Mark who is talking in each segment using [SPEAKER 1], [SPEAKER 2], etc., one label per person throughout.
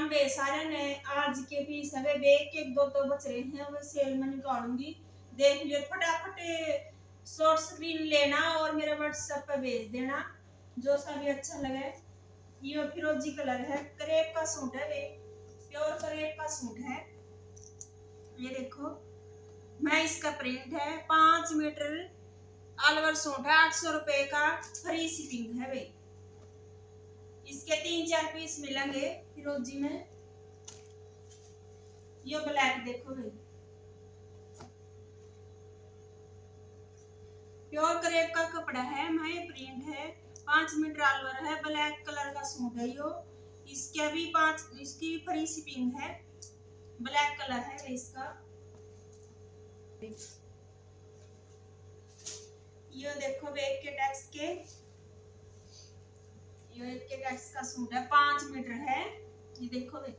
[SPEAKER 1] दाम बे सारे ने आज के पीस है वे एक एक दो दो बच रहे हैं, वो सेल में निकालूंगी। देख लियो फटाफट शॉर्ट स्क्रीन लेना और मेरे व्हाट्सएप पे भेज देना जो सा भी अच्छा लगे। ये फिरोजी कलर है, क्रेप का सूट है, वे प्योर क्रेप का सूट है। ये देखो मैं इसका प्रिंट है 5 मीटर अलवर सूट है, 800 रुपए का, फ्री शिपिंग है वे। इसके 3-4 पीस मिलेंगे फिरोजी में। ये ब्लैक देखो भाई, प्योर क्रेप का कपड़ा है, मैं प्रिंट है, 5 मीटर अलवर है, ब्लैक कलर का सूट है यो। इसके भी 5 इसकी फ्री शिपिंग है, ब्लैक कलर है इसका। ये देखो वे एक के टैक्स के, ये एक के टैक्स का सूट है, 5 मीटर है। ये देखो वे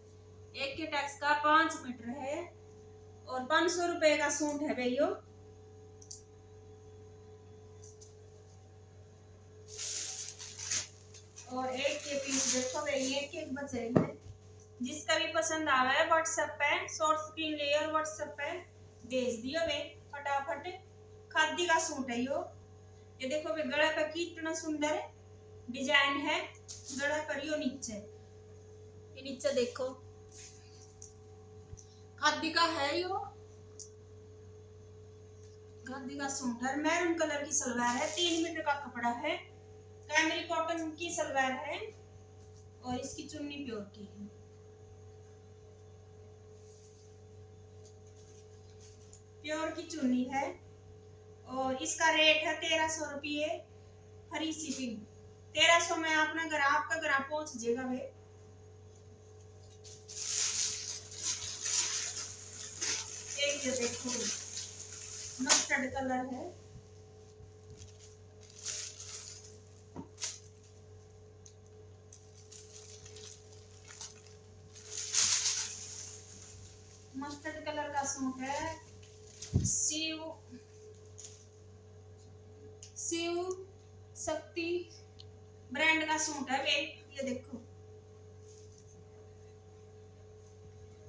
[SPEAKER 1] एक के टैक्स का 5 मीटर है और 500 रुपए का सूट है भैया। और एक के पीस देखो वे एक एक बच रही है। जिसका भी पसंद आवा है व्हाट्सएप पे शॉर्ट स्क्रीन ले और व्हाट्सएप पे भेज दियो वे फटाफट। खादी का सूट है यो। ये देखो वे गला पे कितना सुंदर डिजाइन है, गला पर यो नीचे, ये नीचे देखो खादी का है यो, खादी का सूट है, मैरून कलर की सलवार है, 3 मीटर का कपड़ा है, कैमरी कॉटन की सलवार है और इसकी चुन्नी प्योर की है। प्योर की चुन्नी है और इसका रेट है 1300 रुपये, फ्री शिपिंग। 1300 में अपना घर आपका घर पहुंच जाएगा वे। एक ये देखो मस्टर्ड कलर है, मस्टर्ड कलर का सूट है, शिव शक्ति ब्रांड का सूट है वे। ये देखो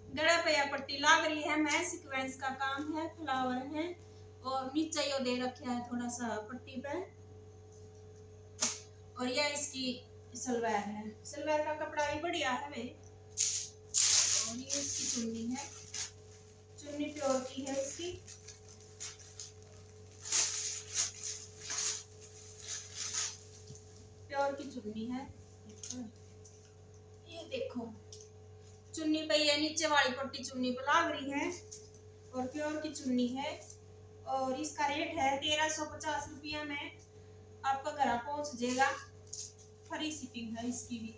[SPEAKER 1] गला पे या पट्टी लाग रही है, मैं सीक्वेंस का काम है, फ्लावर है और नीचे यो दे रखा है थोड़ा सा पट्टी पे। और यह इसकी सलवार है, सलवार का कपड़ा भी बढ़िया है वे। और ये इसकी चुन्नी है, चुन्नी प्योर की है इसकी। प्योर की चुन्नी है, ये देखो चुन्नी पे ये नीचे वाली पट्टी चुन्नी पे लाग रही है और प्योर की चुन्नी है। और इसका रेट है 1350 रुपया में आपका घर पहुंच जाएगा, फ्री शिपिंग है इसकी भी।